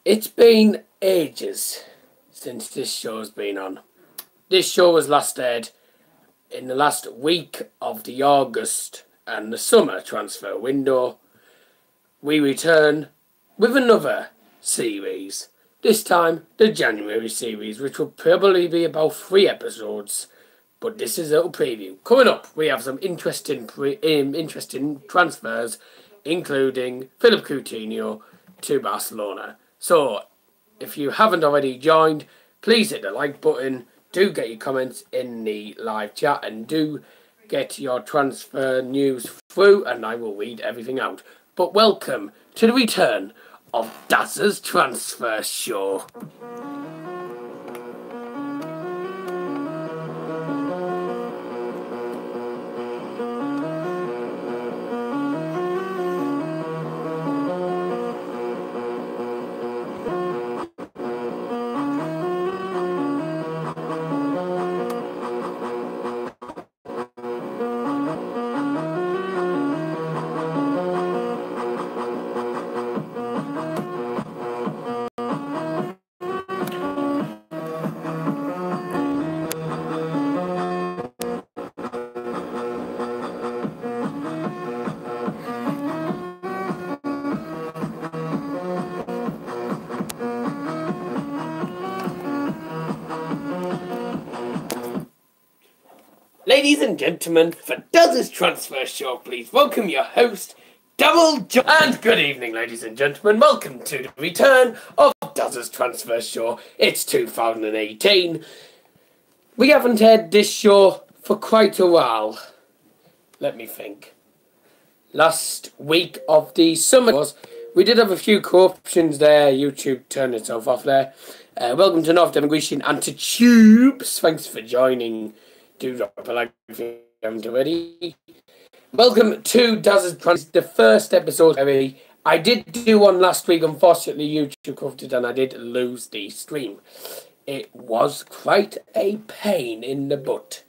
It's been ages since this show's been on. This show was last aired in the last week of the August and the summer transfer window. We return with another series. This time, the January series, which will probably be about 3 episodes. But this is a little preview. Coming up, we have some interesting transfers, including Philip Coutinho to Barcelona. So, if you haven't already joined, please hit the like button. Do get your comments in the live chat and do get your transfer news through, and I will read everything out. But welcome to the return of Dazzers Transfer Show. Ladies and gentlemen, for Dazzers Transfer Show, please welcome your host, Double John. And good evening, ladies and gentlemen. Welcome to the return of Dazzers Transfer Show. It's 2018. We haven't had this show for quite a while. Let me think. Last week of the summer, we did have a few corruptions there. YouTube turned itself off there. Welcome to North Devon Grecian and to Tubes. Thanks for joining. Do drop a like if you haven't already. Welcome to Dazzers Transfer, the first episode. I did do one last week. Unfortunately, YouTube covered it and I did lose the stream. It was quite a pain in the butt.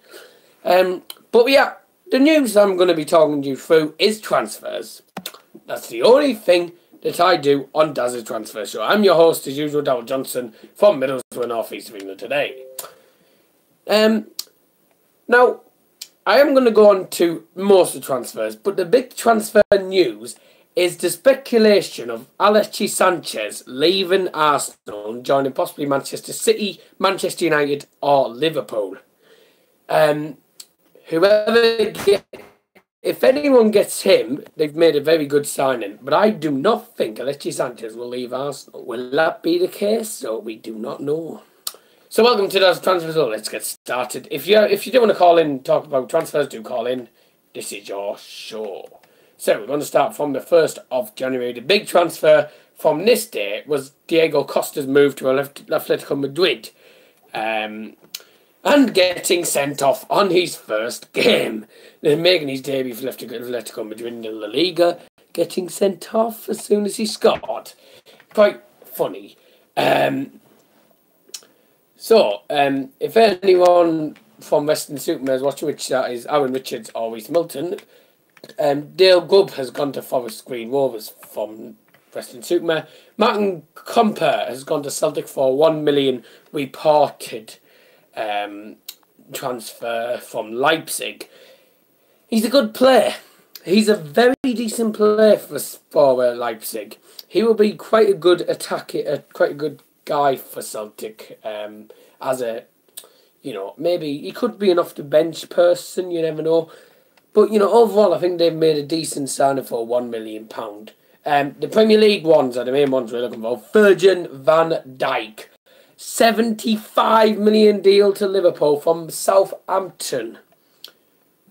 But yeah, the news I'm going to be talking you through is transfers. That's the only thing that I do on Dazzers Transfer Show. I'm your host, as usual, Daryl Johnson, from Middlesbrough, North East of England today. Now, I am going to go on to most of the transfers, but the big transfer news is the speculation of Alexis Sanchez leaving Arsenal and joining possibly Manchester City, Manchester United or Liverpool. If anyone gets him, they've made a very good signing, but I do not think Alexis Sanchez will leave Arsenal. Will that be the case? So we do not know. So welcome to those transfers. Let's get started. If you do want to call in and talk about transfers, do call in. This is your show. So we're going to start from the 1st of January. The big transfer from this day was Diego Costa's move to Atletico Madrid. And getting sent off on his first game. Then making his debut for Atletico Madrid in the La Liga. Getting sent off as soon as he scored. Quite funny. So, if anyone from Western Superman is watching, which that is Aaron Richards or Reece Milton, Dale Gubb has gone to Forest Green Rovers from Western Superman. Martin Comper has gone to Celtic for $1 million reported transfer from Leipzig. He's a good player. He's a very decent player for Leipzig. He will be quite a good attacker, quite a good guy for Celtic, as a, maybe he could be an off the bench person, you never know, but overall I think they've made a decent signing for £1 million. The Premier League ones are the main ones we're looking for. Virgin van Dijk, £75 million deal to Liverpool from Southampton.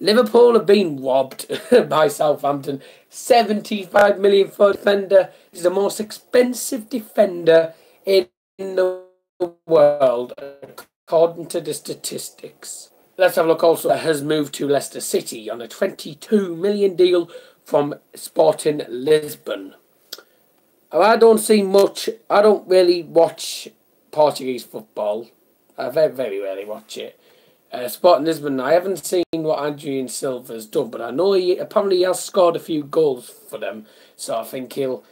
Liverpool have been robbed by Southampton. £75 million for a defender. He's the most expensive defender in the world, according to the statistics. Let's have a look. Also, has moved to Leicester City on a £22 million deal from Sporting Lisbon. I don't see much. I don't really watch Portuguese football. I very, very rarely watch it. Sporting Lisbon, I haven't seen what Adrian Silva's done, but I know he apparently has scored a few goals for them, so I think he'll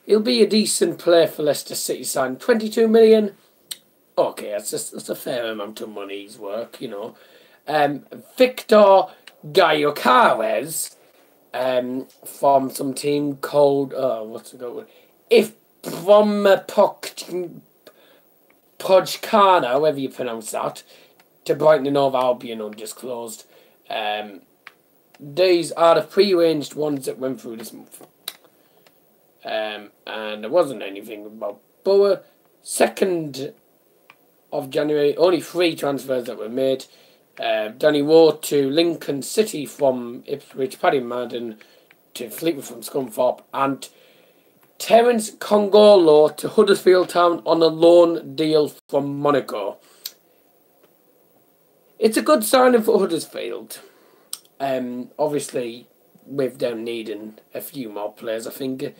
He'll be a decent player for Leicester City sign. 22 million. Okay, that's a fair amount of money's work, you know. Victor Gyökeres, from some team called what's it called? If from Podjkana, however you pronounce that, to Brighton and Hove Albion undisclosed. These are the pre-arranged ones that went through this month. And there wasn't anything about Borough. 2nd of January, only 3 transfers that were made. Danny Ward to Lincoln City from Ipswich, Paddy Madden to Fleetwood from Scunthorpe, and Terence Congolo to Huddersfield Town on a loan deal from Monaco. It's a good signing for Huddersfield. Obviously, with them needing a few more players, I think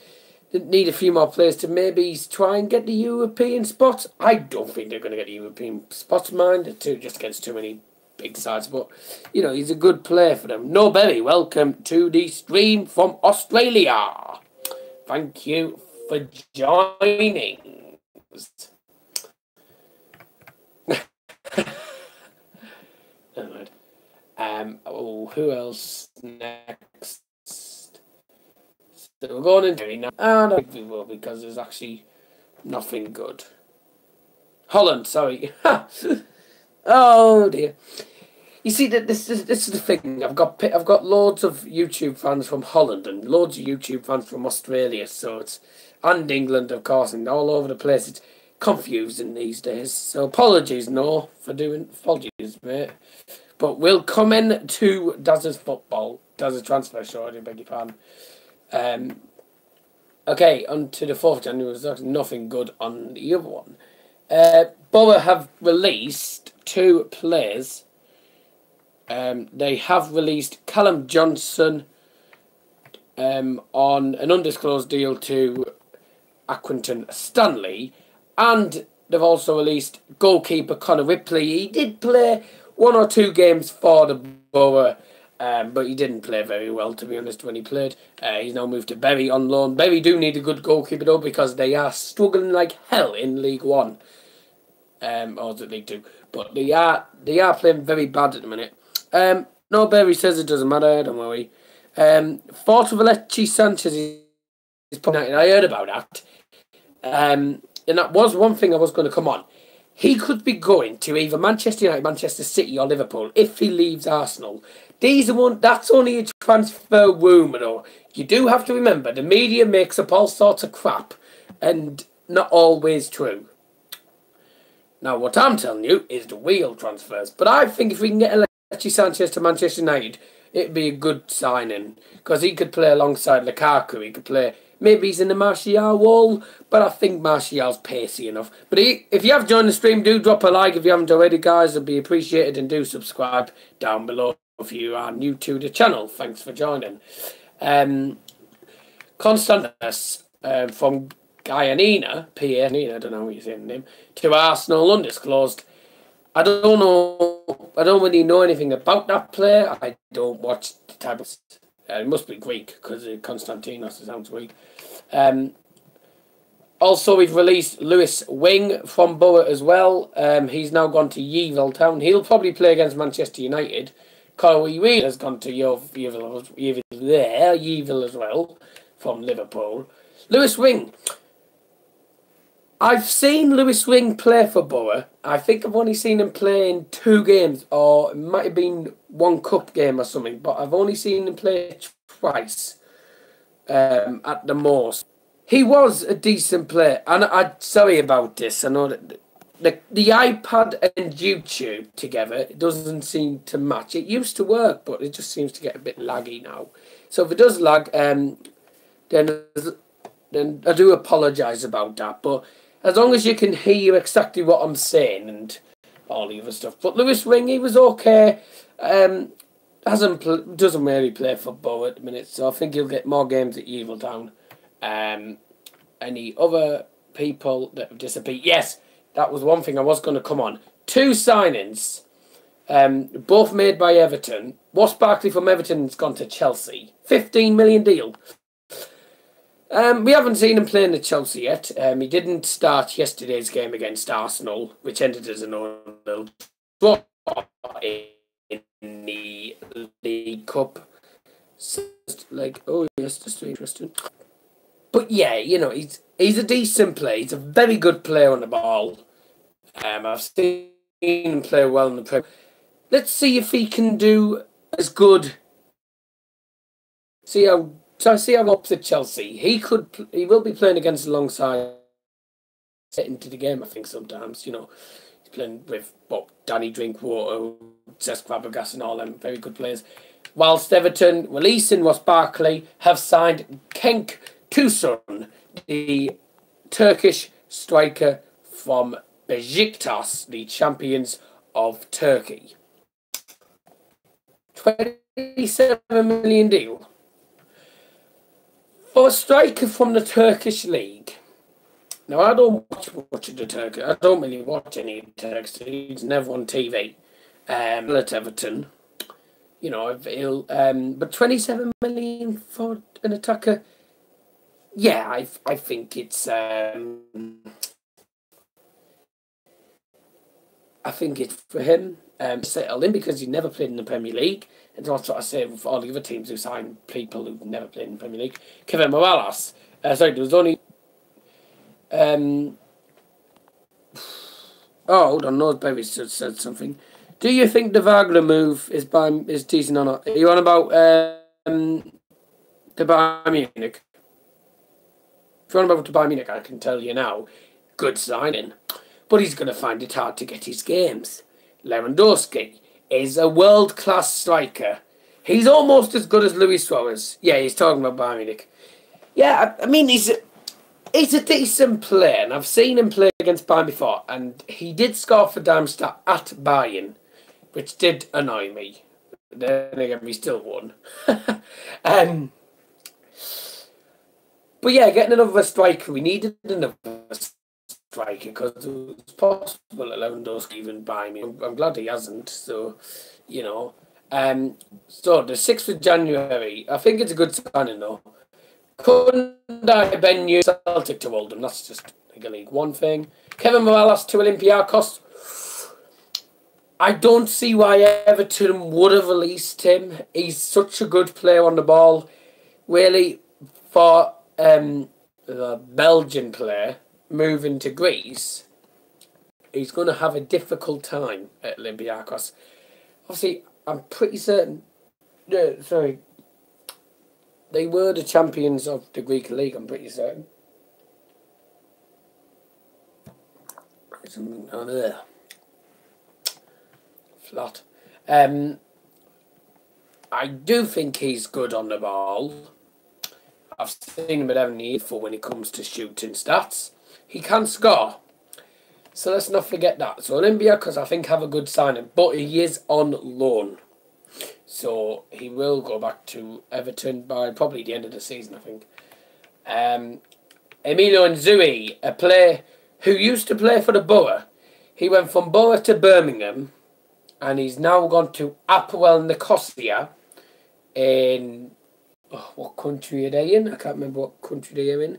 they need a few more players to maybe try and get the European spots. I don't think they're going to get the European spots, mind, just against too many big sides. But, you know, he's a good player for them. No Berry, welcome to the stream from Australia. Thank you for joining. Who else next? So we're going into now. I don't think we will, because there's actually nothing good. Holland, sorry. Oh dear. You see that this is the thing. I've got loads of YouTube fans from Holland and loads of YouTube fans from Australia, so it's, and England of course, and all over the place. It's confusing these days. So apologies, no, for doing apologies, mate. But we'll come in to Dazzers football, Dazzers transfer show. I beg your pardon. Okay, on to the 4th of January. There's nothing good on the other one. Borough have released 2 players. They have released Callum Johnson on an undisclosed deal to Accrington Stanley, and they've also released goalkeeper Connor Ripley. He did play 1 or 2 games for the Borough, but he didn't play very well, to be honest, when he played. He's now moved to Bury on loan. Bury do need a good goalkeeper, though, because they are struggling like hell in League One. Or is it League Two? But they are playing very bad at the minute. No, Bury says it doesn't matter, don't worry. Fortaleza Sanchez is probably, I heard about that. And that was one thing I was going to come on. He could be going to either Manchester United, Manchester City or Liverpool if he leaves Arsenal. That's only a transfer rumour, though. You do have to remember, the media makes up all sorts of crap, and not always true. Now, what I'm telling you is the real transfers. But I think if we can get Alexis Sanchez to Manchester United, it'd be a good signing. Because he could play alongside Lukaku. He could play... Maybe he's in the Martial role, but I think Martial's pacey enough. But if you have joined the stream, do drop a like if you haven't already, guys. It'd be appreciated. And do subscribe down below if you are new to the channel. Thanks for joining. Constantinos from Guyana, I don't know what you're saying the name, to Arsenal, undisclosed. I don't know. I don't really know anything about that player. I don't watch the type of... it must be Greek, because Konstantinos sounds Greek. Also, we've released Lewis Wing from Borough as well. He's now gone to Yeovil Town. He'll probably play against Manchester United. Corey Wheeler has gone to Yeovil as well, from Liverpool. Lewis Wing. I've seen Lewis Wing play for Borough. I think I've only seen him play in 2 games, or it might have been 1 cup game or something, but I've only seen him play twice at the most. He was a decent player, and I'm sorry about this. I know that the iPad and YouTube together, it doesn't seem to match. It used to work, but it just seems to get a bit laggy now. So if it does lag, then I do apologise about that, but as long as you can hear exactly what I'm saying and all the other stuff. But Lewis Wing, he was okay. Doesn't really play for Borough at the minute, so I think he'll get more games at Yeovil Town. Any other people that have disappeared? Yes, that was one thing I was going to come on. 2 signings, both made by Everton. Ross Barkley from Everton has gone to Chelsea. 15 million deal. We haven't seen him playing at Chelsea yet. He didn't start yesterday's game against Arsenal, which ended as an 0-0 draw in the League Cup. So, like, oh yes, that's interesting. But yeah, you know, he's a decent player. He's a very good player on the ball. I've seen him play well in the Premier. Let's see if he can do as good. See how opposite Chelsea. He will be playing against alongside get into the game. I think sometimes he's playing with Danny Drinkwater, Cesc Fabregas, and all them very good players. Whilst Everton, releasing Ross Barkley, have signed Cenk Tosun, the Turkish striker from Besiktas, the champions of Turkey. 27 million deal for a striker from the Turkish league. Now, I don't watch much of the Turkish. I don't really watch any Turkish. He's never on TV. At Everton, but 27 million for an attacker. Yeah, I think it's for him. Settle in because he never played in the Premier League. And that's what I say with all the other teams who sign people who've never played in the Premier League. Kevin Morales. There was only. Hold on, Noseberry said something. Do you think the Wagner move is decent or not? Are you on about the Bayern Munich? If you're on about the Bayern Munich, I can tell you now, good signing. But he's going to find it hard to get his games. Lewandowski is a world-class striker. He's almost as good as Luis Suarez. Yeah, he's talking about Bayern Munich. Yeah, I mean, he's a decent player, and I've seen him play against Bayern before, and he did score for Darmstadt at Bayern, which did annoy me. Then again, we still won. But yeah, getting another striker, we needed another striker because it was possible that Lewandowski even buy me. I'm glad he hasn't. So, so the 6th of January, I think it's a good signing though. Couldn't I Ben you Celtic to Oldham? That's just like a League One thing. Kevin Morales to Olympiacos. I don't see why Everton would have released him. He's such a good player on the ball. Really, for the Belgian player moving to Greece, he's going to have a difficult time at Olympiacos. Obviously, I'm pretty certain. They were the champions of the Greek league, I'm pretty certain. There's something down there. Flat. I do think he's good on the ball. I've seen him at Everton for when it comes to shooting stats. He can score. So let's not forget that. So Olympiacos, I think, have a good signing, but he is on loan. So he will go back to Everton by probably the end of the season, I think. Emilio Nzui, a player who used to play for the Borough. He went from Borough to Birmingham, and he's now gone to Apoel Nicosia in... what country are they in? I can't remember what country they are in.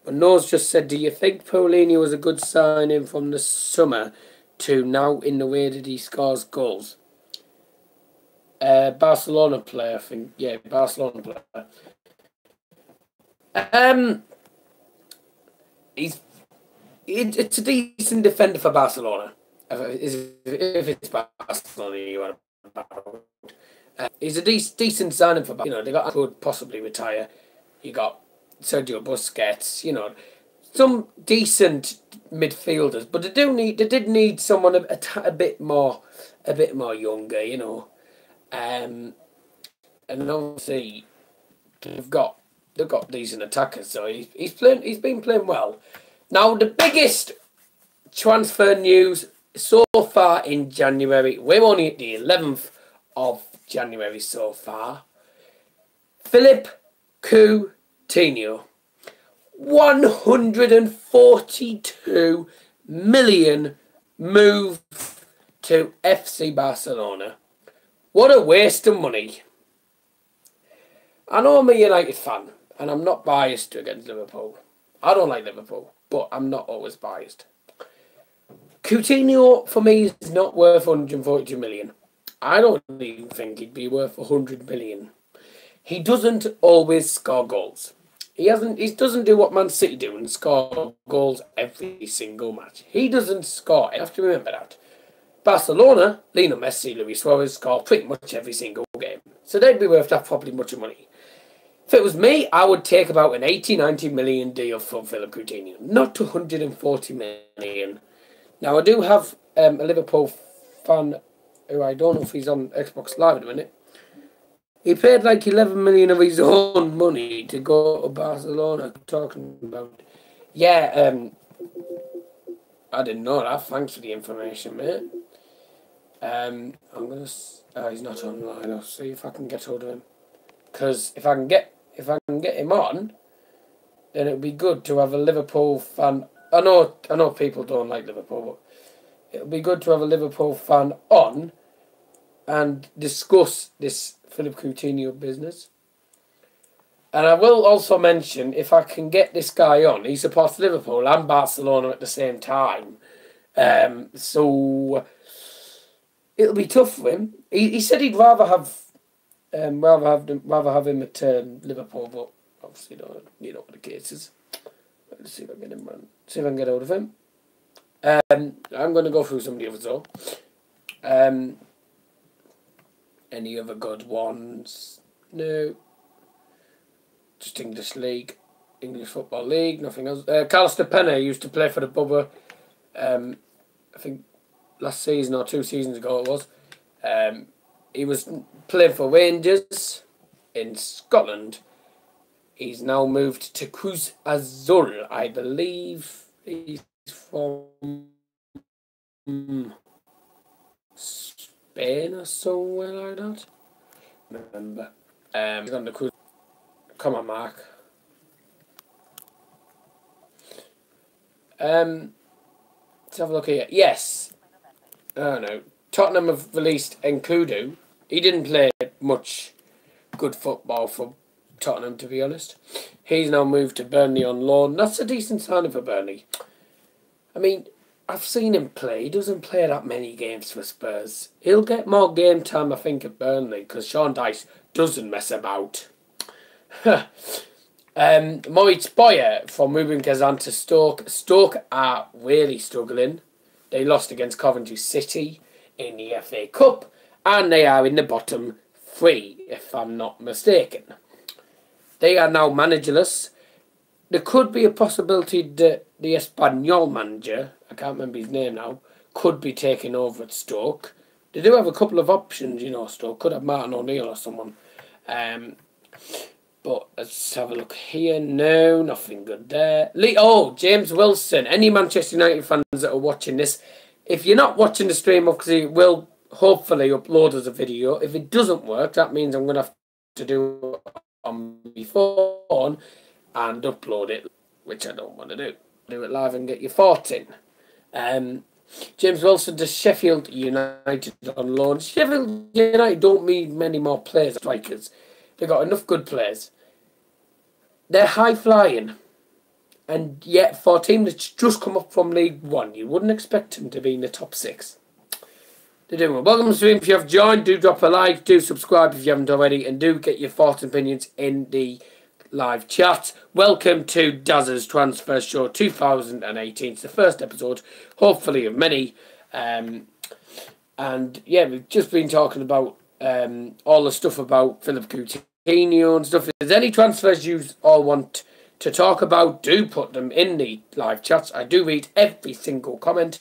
But Nose just said, do you think Paulinho was a good signing from the summer to now in the way that he scores goals? Barcelona player, I think. Yeah, Barcelona player. It's a decent defender for Barcelona. If it's Barcelona you want to. He's a decent signing for Barcelona. They could possibly retire. You got Sergio Busquets. Some decent midfielders, but they did need someone a bit more younger. And obviously they've got decent attackers, so he's been playing well. Now the biggest transfer news so far in January, we're only at the 11th of January so far. Philip Coutinho, 142 million move to FC Barcelona. What a waste of money. I know I'm a United fan. and I'm not biased against Liverpool. I don't like Liverpool, but I'm not always biased. Coutinho, for me, is not worth 142 million. I don't even think he'd be worth 100 million. He doesn't always score goals. He doesn't do what Man City do and score goals every single match. He doesn't score. You have to remember that. Barcelona, Lionel Messi, Luis Suarez score pretty much every single game. So they'd be worth that probably much of money. If it was me, I would take about an 80-90 million deal for Philip Coutinho. Not 240 million. Now, I do have a Liverpool fan who I don't know if he's on Xbox Live at the minute. He paid like 11 million of his own money to go to Barcelona. Talking about, yeah, I didn't know that. Thanks for the information, mate. I'm gonna. He's not online. I'll see if I can get hold of him. Because if I can get him on, then it would be good to have a Liverpool fan. I know people don't like Liverpool, but it would be good to have a Liverpool fan on and discuss this Philip Coutinho business. And I will also mention, if I can get this guy on, he supports Liverpool and Barcelona at the same time. So it'll be tough for him. He said he'd rather have him at Liverpool, but obviously you know what the case is. Let's see if I can get him on. See if I can get hold of him. I'm going to go through some of the others though. Any other good ones? No. Just English League. English Football League, nothing else. Carlos Pena used to play for the Bubba. I think last season or 2 seasons ago it was. He was playing for Rangers in Scotland. He's now moved to Cruz Azul. I believe he's from Spain or somewhere like that. Remember. He's on the Cruz. Come on, Mark. Let's have a look here. Yes. Oh no. Tottenham have released Nkudu. He didn't play much good football for Tottenham, to be honest. He's now moved to Burnley on loan. That's a decent signing for Burnley. I mean, I've seen him play. He doesn't play that many games for Spurs. He'll get more game time, I think, at Burnley, because Sean Dyche doesn't mess about. Moritz Boyer from Ruben Kazan to Stoke. Stoke are really struggling. They lost against Coventry City in the FA Cup, and they are in the bottom 3, if I'm not mistaken. They are now managerless. There could be a possibility that the Espanyol manager, I can't remember his name now, could be taking over at Stoke. They do have a couple of options, you know, Stoke. Could have Martin O'Neill or someone. But let's have a look here. No, nothing good there. James Wilson. Any Manchester United fans that are watching this, if you're not watching the stream, obviously it will hopefully upload as a video. If it doesn't work, that means I'm going to have to do it on my phone and upload it, which I don't want to do. Do it live and get your thoughts in. James Wilson to Sheffield United on loan. Sheffield United don't need many more players, strikers. They've got enough good players. They're high-flying. And yet, for a team that's just come up from League One, you wouldn't expect them to be in the top 6. They're doing well. Welcome to the stream. If you have joined, do drop a like, do subscribe if you haven't already, and do get your thoughts and opinions in the live chat. Welcome to Dazzers Transfer Show 2018. It's the first episode, hopefully of many. And yeah, we've just been talking about all the stuff about Philip Coutinho and stuff. If there's any transfers you all want to talk about, do put them in the live chats. I do read every single comment.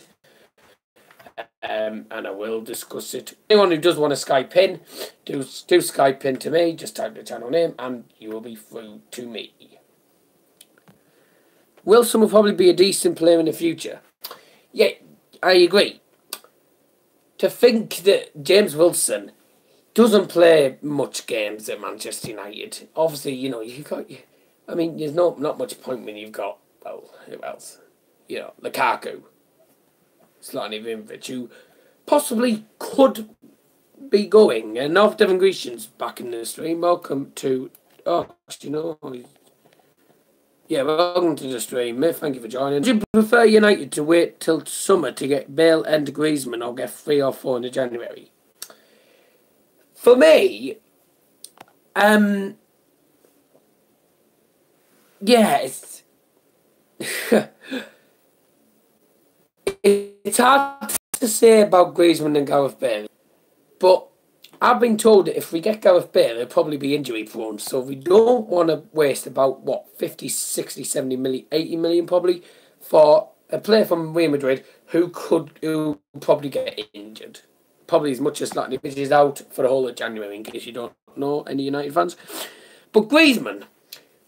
And I will discuss it. Anyone who does want to Skype in, do Skype in to me. Just type the channel name and you will be through to me. Wilson will probably be a decent player in the future. Yeah, I agree. To think that James Wilson doesn't play much games at Manchester United. Obviously, you know, I mean, there's not much point when you've got, well, who else? You know, Lukaku. Zlatan Ibrahimovic, who possibly could be going. And now Devon Grecian's back in the stream. Welcome to... Oh, you know, he's Yeah, welcome to the stream, mate. Thank you for joining. Would you prefer United to wait till summer to get Bale and Griezmann, or get 3 or 4 in January? For me, yeah, it's hard to say about Griezmann and Gareth Bale, but I've been told that if we get Gareth Bale, he'll probably be injury prone. So we don't want to waste about, 50, 60, 70 million, 80 million probably for a player from Real Madrid who probably get injured. Probably as much as Zlatan, which is out for the whole of January, in case you don't know, any United fans. But Griezmann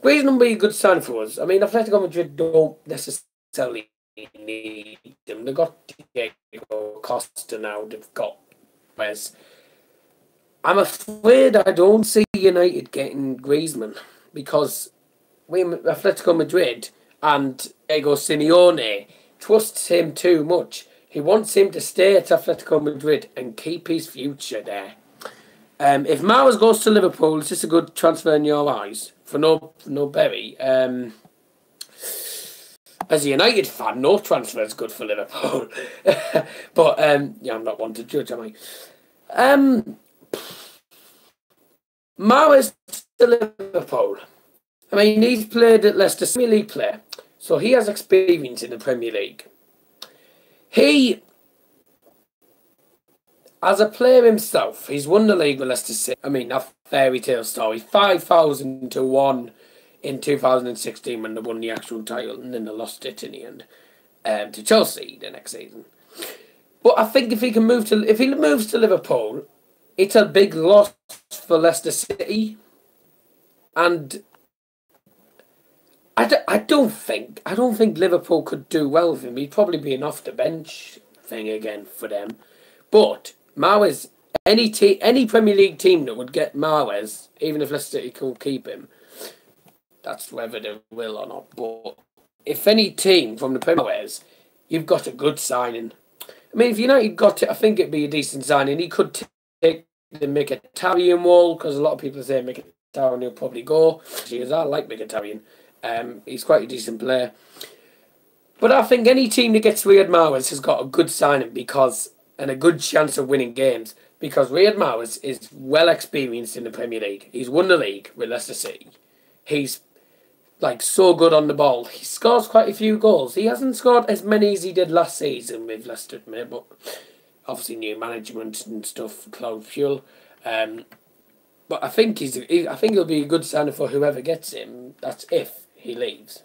will be a good sign for us. I mean, Atletico Madrid don't necessarily need them. They've got Diego Costa now. They've got Wes. I'm afraid I don't see United getting Griezmann because Atletico Madrid and Diego Simeone trusts him too much. He wants him to stay at Atletico Madrid and keep his future there. If Mahrez goes to Liverpool, is this a good transfer in your eyes? For no Berry. As a United fan, no transfer is good for Liverpool. But yeah, I'm not one to judge, am I? Mahrez to Liverpool. I mean, he's played at Leicester, Premier League player, so he has experience in the Premier League. He, as a player himself, he's won the league with Leicester City. I mean, that fairy tale story. 5,000 to 1 in 2016 when they won the actual title, and then they lost it in the end to Chelsea the next season. But I think if he moves to Liverpool, it's a big loss for Leicester City, and I don't think Liverpool could do well with him. He'd probably be an off the bench thing again for them. But Mahrez, any Premier League team that would get Mahrez, even if Leicester City could keep him, that's whether they will or not. But if any team from the Premier League, you've got a good signing. I mean, if United got it, I think it'd be a decent signing. He could take the Mkhitaryan wall, because a lot of people say Mkhitaryan will probably go. Because I like Mkhitaryan. He's quite a decent player. But I think any team that gets Riyad Mahrez has got a good signing and a good chance of winning games, because Riyad Mahrez is well experienced in the Premier League. He's won the league with Leicester City. He's so good on the ball. He scores quite a few goals. He hasn't scored as many as he did last season with Leicester, but obviously new management and stuff, Cloud Fuel. But I think he'll be a good signing for whoever gets him. That's if he leaves.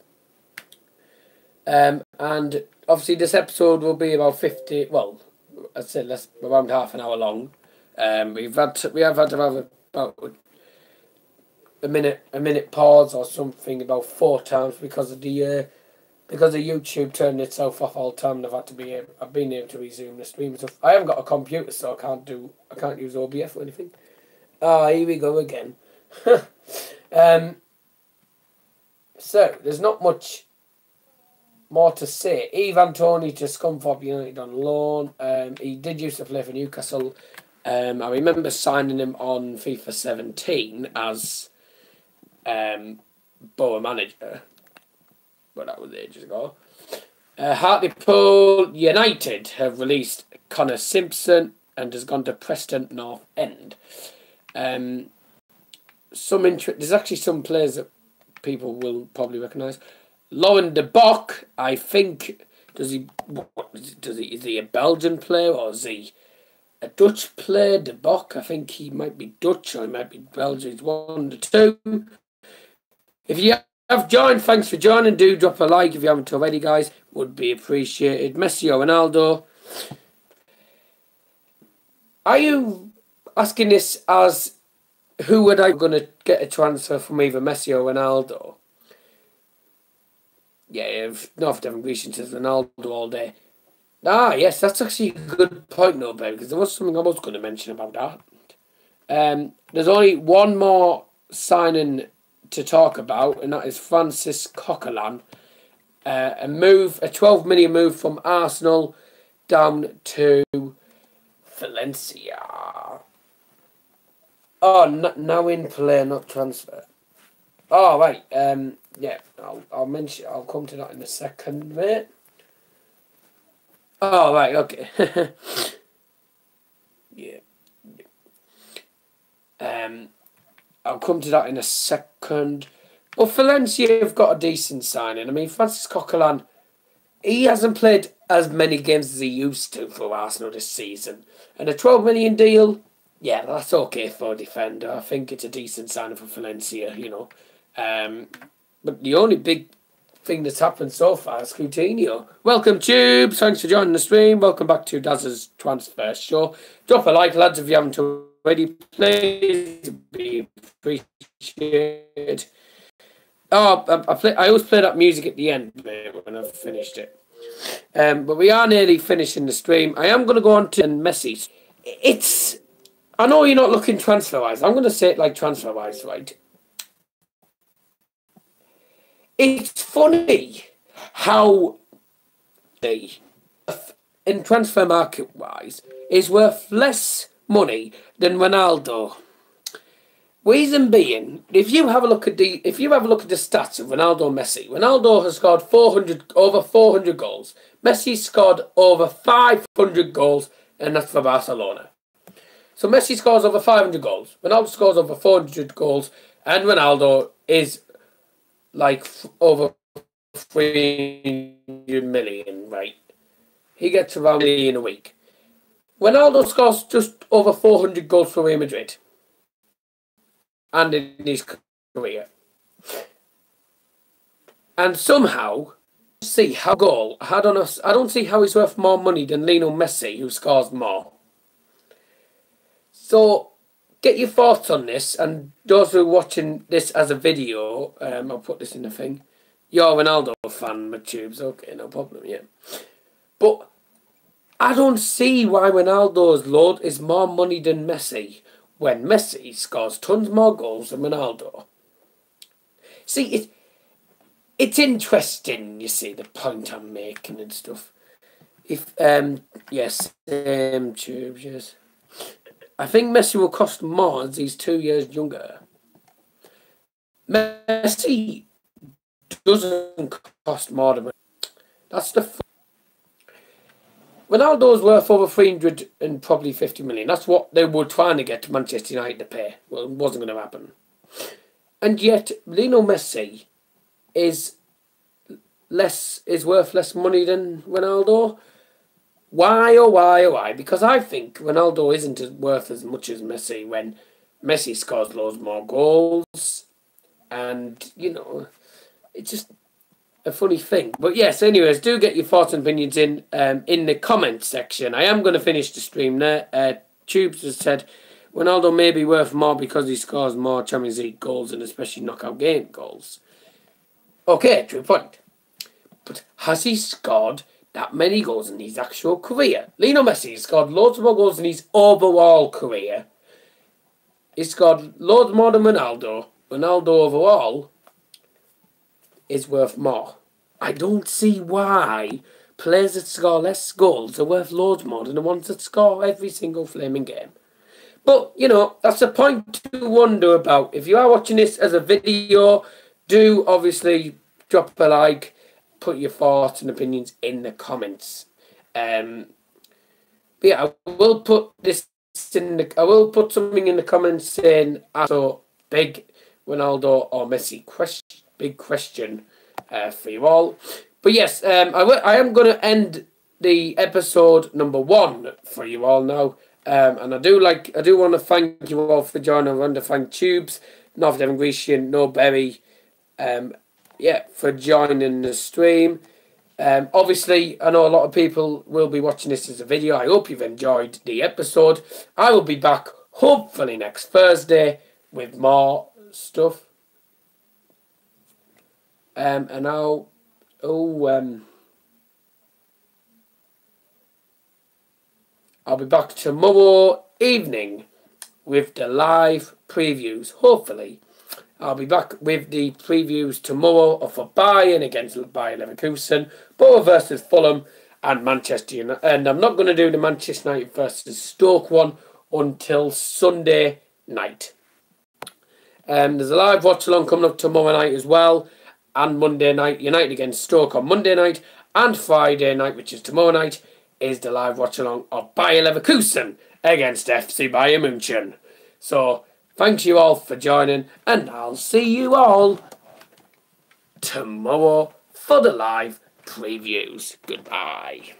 And obviously this episode will be about 50. Well, I'd say around half an hour long. We have had to have about a minute pause or something about 4 times because of YouTube turning itself off all the time. And I've been able to resume the stream and stuff. I haven't got a computer, so I can't use OBS or anything. Here we go again. So there's not much more to say. Ivan Toney to Scunthorpe United on loan. He did used to play for Newcastle. I remember signing him on FIFA 17 as Boa manager, but that was ages ago. Hartlepool United have released Connor Simpson and has gone to Preston North End. There's actually some players that people will probably recognise. Lauren de Bock, I think, is he a Belgian player or is he a Dutch player? De Bock, I think he might be Dutch or he might be Belgian. He's one of the two. If you have joined, thanks for joining. Do drop a like if you haven't already, guys. Would be appreciated. Messi or Ronaldo? Are you asking this as who would I going to get a transfer from either Messi or Ronaldo? Yeah, if North Devon Grecian says Ronaldo all day. Yes, that's actually a good point, though, Ben, because there was something I was going to mention about that. There's only one more signing to talk about, and that is Francis Coquelin. A 12 million move from Arsenal down to Valencia. Oh, now in play, not transfer. Oh, right. yeah, I'll mention. I'll come to that in a second, mate. Oh right, okay. Yeah. I'll come to that in a second. Well, Valencia have got a decent signing. I mean, Francis Coquelin, he hasn't played as many games as he used to for Arsenal this season. And a 12 million deal, yeah, that's okay for a defender. I think it's a decent signing for Valencia, you know. But the only big thing that's happened so far is Coutinho. Welcome, Tubes. Thanks for joining the stream. Welcome back to Dazzers Transfer Show. Drop a like, lads, if you haven't already. Please be appreciated. Oh, I always play that music at the end, mate, when I've finished it. But we are nearly finishing the stream. I am going to go on to Messi. I know you're not looking transfer-wise. I'm going to say it like transfer-wise, right? It's funny how in transfer market-wise is worth less money than Ronaldo. Reason being, if you have a look at the stats of Ronaldo and Messi, Ronaldo has scored over 400 goals. Messi scored over 500 goals, and that's for Barcelona. So Messi scores over 500 goals. Ronaldo scores over 400 goals, and Ronaldo is like over 300 million, right? He gets around a million a week. Ronaldo scores just over 400 goals for Real Madrid. And in his career. And somehow, I don't see how he's worth more money than Lionel Messi, who scores more. So, get your thoughts on this, and those who are watching this as a video, I'll put this in the thing. You're a Ronaldo fan, my tubes, okay, no problem, yeah. But I don't see why Ronaldo's load is more money than Messi, when Messi scores tons more goals than Ronaldo. See, it's interesting, you see, the point I'm making and stuff. Yes, tubes, yes. I think Messi will cost more as he's 2 years younger. Messi doesn't cost more than that's the. Ronaldo's worth over 300 and probably 50 million. That's what they were trying to get to Manchester United to pay. Well, it wasn't going to happen. And yet, Lionel Messi is worth less money than Ronaldo. Why, oh why, oh why? Because I think Ronaldo isn't worth as much as Messi when Messi scores loads more goals. And, you know, it's just a funny thing. But yes, anyways, do get your thoughts and opinions in the comments section. I am going to finish the stream there. Tubes has said Ronaldo may be worth more because he scores more Champions League goals and especially knockout game goals. Okay, true point. But has he scored that many goals in his actual career? Lionel Messi has scored loads more goals in his overall career. He's scored loads more than Ronaldo. Ronaldo overall is worth more. I don't see why players that score less goals are worth loads more than the ones that score every single flaming game. But, you know, that's a point to wonder about. If you are watching this as a video, do obviously drop a like, put your thoughts and opinions in the comments. But yeah, I will put something in the comments saying, so big Ronaldo or Messi big question for you all. But yes, I am going to end the episode number 1 for you all now. And I do want to thank you all for joining. I want to thank Tubes, North Devon Grecian, No Berry, for joining the stream. Obviously, I know a lot of people will be watching this as a video. I hope you've enjoyed the episode. I will be back hopefully next Thursday with more stuff. And I'll be back tomorrow evening with the live previews. Hopefully, I'll be back with the previews tomorrow of for Bayern against Bayer Leverkusen, Borough versus Fulham, and Manchester United. And I'm not going to do the Manchester United versus Stoke one until Sunday night. There's a live watch along coming up tomorrow night as well. and Monday night, United against Stoke on Monday night, and Friday night, which is tomorrow night, is the live watch-along of Bayer Leverkusen against FC Bayern München. So, thanks you all for joining, and I'll see you all tomorrow for the live previews. Goodbye.